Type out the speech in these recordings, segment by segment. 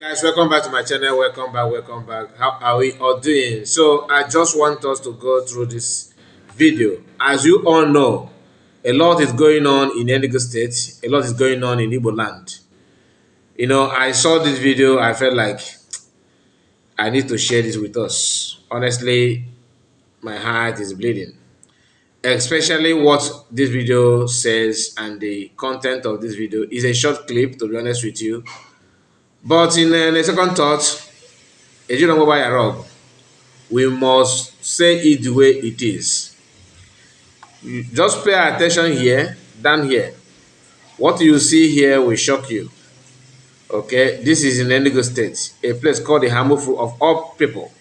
Guys, welcome back to my channel. Welcome back. How are we all doing? So, I just want us to go through this video. As you all know, a lot is going on in Enugu State. A lot is going on in Igbo land. I saw this video. I felt like I need to share this with us. Honestly, my heart is bleeding. Especially what this video says and the content of this video is a short clip, to be honest with you. But in a second thought, we must say it the way it is. You just pay attention here, down here. What you see here will shock you. Okay, this is in Enugu State, a place called the Amufu of all people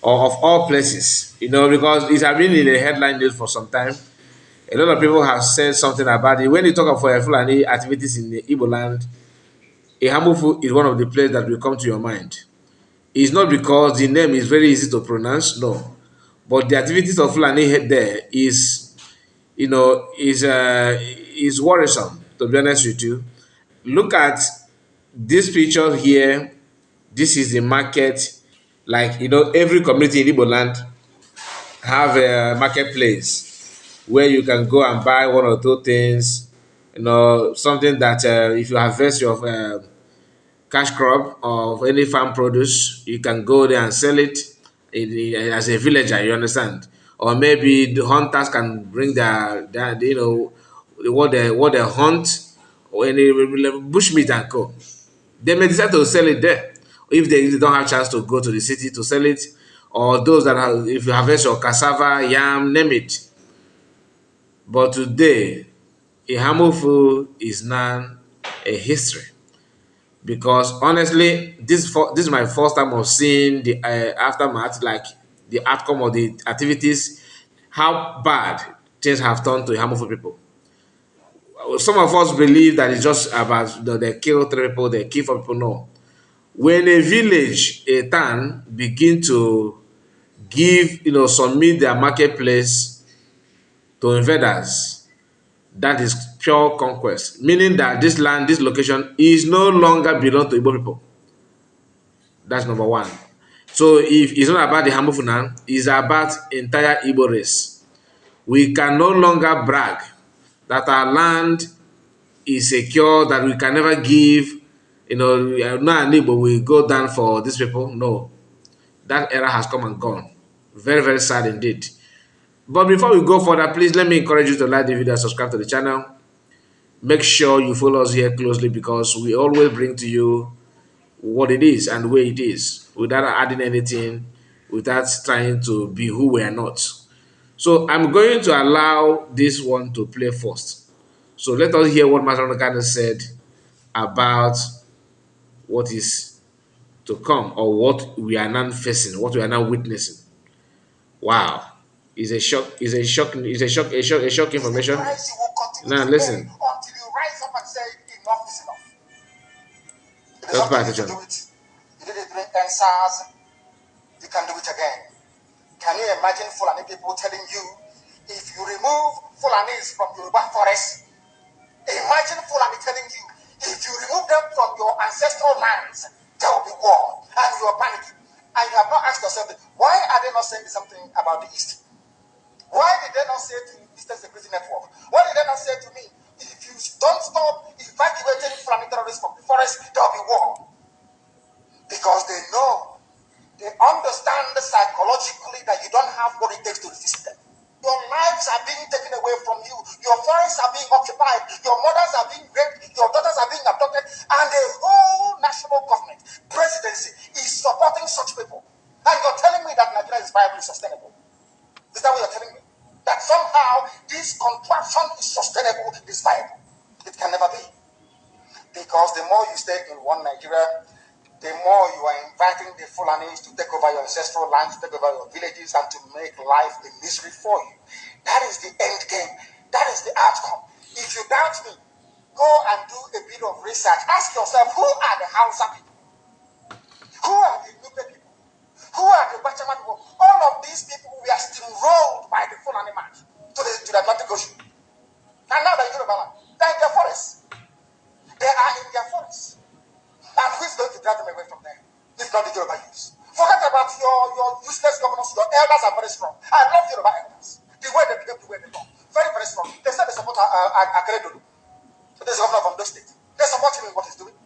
or of all places. Because it has been in the headline news for some time. A lot of people have said something about it. When you talk of Fulani activities in the Igbo land, a Amufu is one of the places that will come to your mind. It's not because the name is very easy to pronounce, no. But the activities of Fulani there is worrisome, to be honest with you. Look at this picture here. This is the market. Like, every community in Igbo land have a marketplace where you can go and buy one or two things, something that if you harvest your cash crop of any farm produce, you can go there and sell it as a villager, you understand? Or maybe the hunters can bring their what they hunt or any bushmeat and co. They may decide to sell it there if they don't have chance to go to the city to sell it, or those that have, if you harvest your cassava, yam, name it. But today, Ihamufu is now a history because honestly, this is my first time of seeing the aftermath, like the outcome of the activities, how bad things have turned to Ihamufu people. Some of us believe that it's just about they kill three people, they kill four people. No, when a village, a town begin to give, submit their marketplace to invaders, that is pure conquest, meaning that this land, this location is no longer belong to Igbo people. That's number one. So if it's not about the Hamufunan, it's about entire Igbo race. We can no longer brag that our land is secure, that we can never give, not an Igbo will go down for these people. No, that era has come and gone. Very, very sad indeed. But before we go further, please let me encourage you to like the video and subscribe to the channel. Make sure you follow us here closely because we always bring to you what it is and where it is without adding anything, without trying to be who we are not. So I'm going to allow this one to play first. So let us hear what Master Nakano said about what is to come or what we are now facing, what we are now witnessing. Wow. It's a shock, a shock information. Now listen. Until you rise up and say enough is enough. Just pay attention. You did it during NSAS, you can do it again. Can you imagine Fulani people telling you, if you remove Fulanis from Yoruba forest, imagine Fulani telling you, if you remove them from your ancestral lands, there will be war, and you are panicking. And you have not asked yourself, why are they not saying something about the East? Why did they not say to Eastern Security Network? Why did they not say to me, if you don't stop evacuating Fulani terrorists from the forest, there will be war? Because they know, they understand psychologically that you don't have what it takes to resist them. Your lives are being taken away from you. Your forests are being occupied. Your mothers are being raped. Your daughters are being abducted. And the whole national government, presidency, is supporting such people. And you're telling me that Nigeria is viably sustainable. Is that what you're telling me? That somehow this contraction is sustainable, is viable. It can never be. Because the more you stay in one Nigeria, the more you are inviting the Fulanis to take over your ancestral lands, take over your villages, and to make life a misery for you. That is the end game. That is the outcome. If you doubt me, go and do a bit of research. Ask yourself, who are the Hausa people? Who are the Nupe people? Who are the Bachama people? All of these people were steamrolled by the Fulani man to the Atlantic Ocean. And now they're in Yoruba land. They're in their forests. They are in their forests. And which the going to drive them away from there, if not the Yoruba youths. Forget about your useless governors. Your elders are very strong. I love Yoruba elders. The way they behave, the way they talk. Very, very strong. They said they support Akeredolu. This governor from the state. They support him in what he's doing.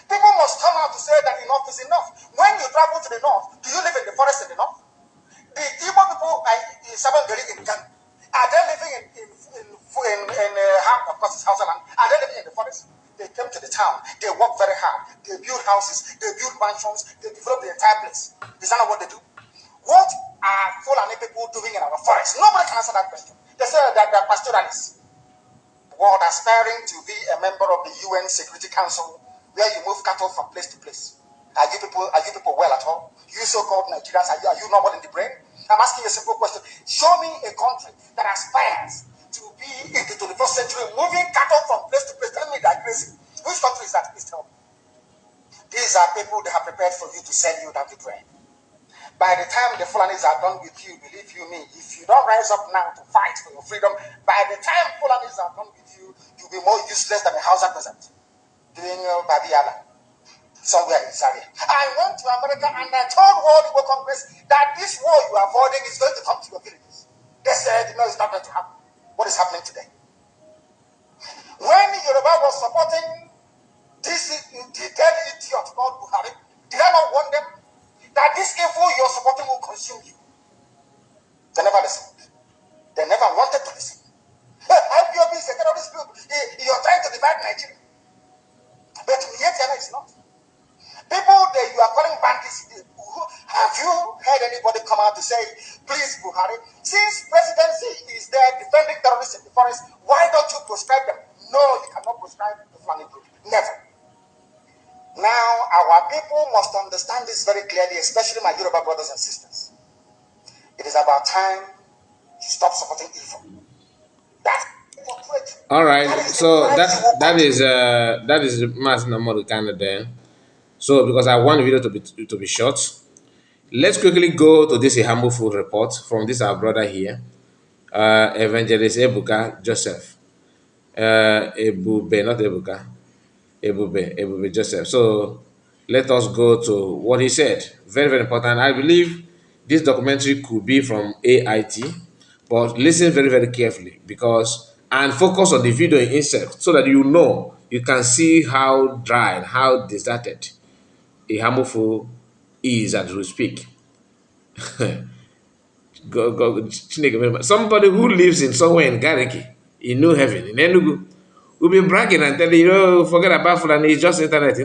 People must come out to say that enough is enough. When you travel to the north, do you live in the forest in the north? The Igbo people in Sabangari in Ghana, are they living of course it's Hausa land, are they living in the forest? They came to the town, they work very hard, they build houses, they build mansions, they develop the entire place. Is that not what they do? What are Fulani people doing in our forest? Nobody can answer that question. They say that they're pastoralists. World aspiring to be a member of the UN Security Council, where you move cattle from place to place. Are you people well at all? You so-called Nigerians, are you normal in the brain? I'm asking you a simple question. Show me a country that aspires to be in the 21st century, moving cattle from place to place. Tell me that crazy. Which country is that? Please tell me. These are people that have prepared for you to sell you down the drain. By the time the Fulanis are done with you, believe you me, if you don't rise up now to fight for your freedom, by the time Fulanis are done with you, you'll be more useless than a Hausa peasant doing Babiala somewhere in Zaria. I went to America and I told World Igbo Congress that this war you are avoiding is going to come to your villages. They said, no, it's not going to happen. What is happening today? When Yoruba was supporting this dead idiot called Buhari, did I not warn them that this evil you're supporting will consume you? They never listened. They never wanted to listen. IPOB is a terrorist group. You're trying to divide Nigeria. But yet it's not. People that you are calling bandits, have you heard anybody come out to say, please, Buhari, since presidency is there defending terrorists in the forest, why don't you proscribe them? No, you cannot proscribe the Fulani group. Never. Now, our people must understand this very clearly, especially my Yoruba brothers and sisters. It is about time to stop supporting evil. That's all right. So that is Mas Namodu kind of there. So because I want the video to be short, let's quickly go to this Amufu report from this our brother here, Evangelist Ebuka Joseph, Ebube, not Ebuka, Ebube Joseph. So let us go to what he said. Very, very important. I believe this documentary could be from AIT, but listen very, very carefully and focus on the video itself so that you can see how dry, how deserted Amufu is as we speak. Somebody who lives in somewhere in Gariki, in New Heaven, in Enugu, will be bragging and telling you, forget about Fulani, it's just internet.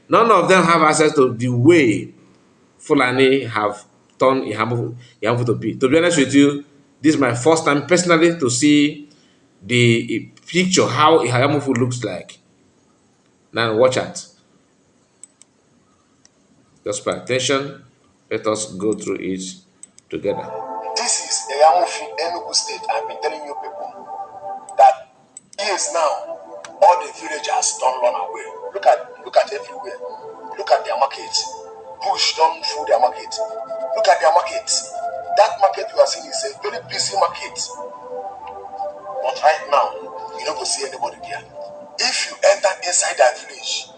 None of them have access to the way Fulani have turned Ihamufu to be. To be honest with you, this is my first time personally to see the picture, how Ihamufu looks like. Now watch out. Just pay attention. Let us go through it together. This is Amufu, Enugu State. I've been telling you people that years now, all the villagers don't run away. Look at everywhere. Look at their market. Bush don't fool their market. Look at their market. That market you are seeing is a very busy market. But right now, you don't go see anybody there. If you enter inside that village,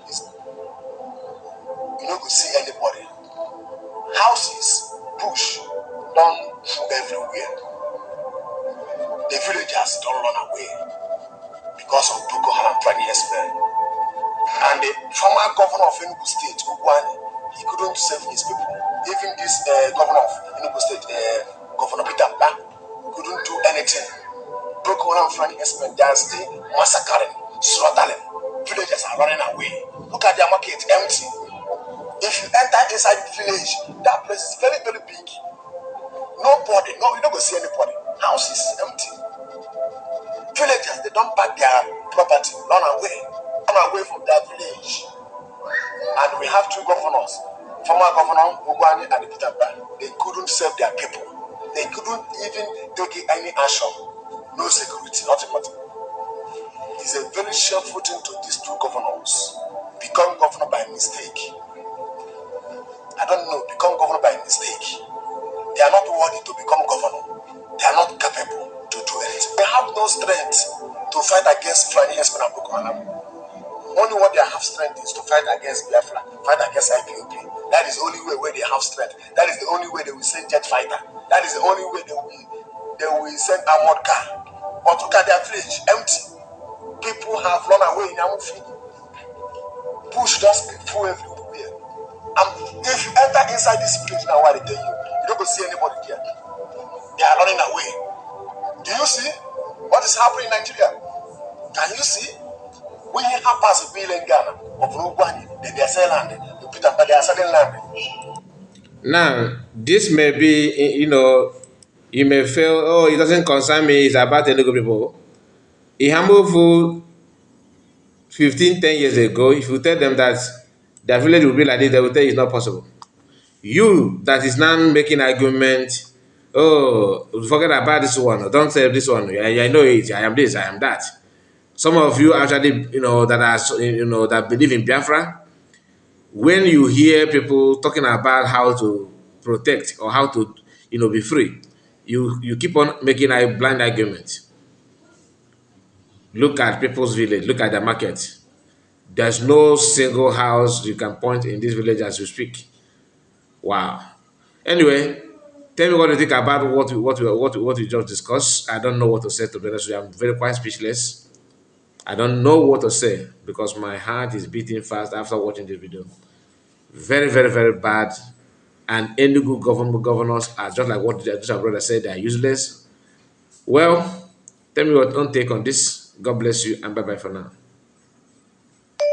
you don't go see anybody. Houses, bush, don't fool everywhere. The villagers don't run away because of Boko Haram trying to expel. And the former governor of Enugu State, Fulani, he couldn't save his people. Even this governor of Enugu State, Governor Peter Mba, couldn't do anything. Boko Haram trying to expel. They are still massacring, slaughtering. Villagers are running away. Look at their market, empty. If you enter inside the village, that place is very, very big. Nobody, no, you don't go see anybody. House is empty. Villagers, they don't pack their property, run away from their village. And we have two governors, former governor Fulani and Peter Pan. They couldn't save their people. They couldn't even take any action. No security, nothing. It's a very shameful thing to these two governors. Become governor by mistake. I don't know, become governor by mistake. They are not worthy to become governor. They are not capable to do anything. They have no strength to fight against Fulani and Boko Haram. only what they have strength is to fight against Biafra, fight against IPOP. That is the only way where they have strength. That is the only way they will send jet fighter. That is the only way they will send armored car. But look at their village, empty. People have run away in Amufu. Bush just full everywhere. If you enter inside this village now, what they tell you, you don't go see anybody there. They are running away. Do you see what is happening in Nigeria? Can you see? When you have passed a bill in Ghana of Rugwani, then they are selling land. You put up, but they are selling land. Now, this may be, you may feel, oh, it doesn't concern me, it's about Enugu people. In Amufu, 10 years ago, if you tell them that their village will be like this, they will tell you it's not possible. You that is now making argument, oh, forget about this one, don't say this one, I know it, I am this, I am that. Some of you actually, that are, that believe in Biafra, when you hear people talking about how to protect or how to, be free, you keep on making a blind argument. Look at people's village, look at the market. There's no single house you can point in this village as we speak. Wow. Anyway, tell me what you think about what we just discussed. I don't know what to say, to be honest with you. I'm very quite speechless. I don't know what to say because my heart is beating fast after watching this video. Very, very, very bad. And Enugu governors are just like what our brother said, they are useless. Well, tell me what your own take on this. God bless you and bye bye for now.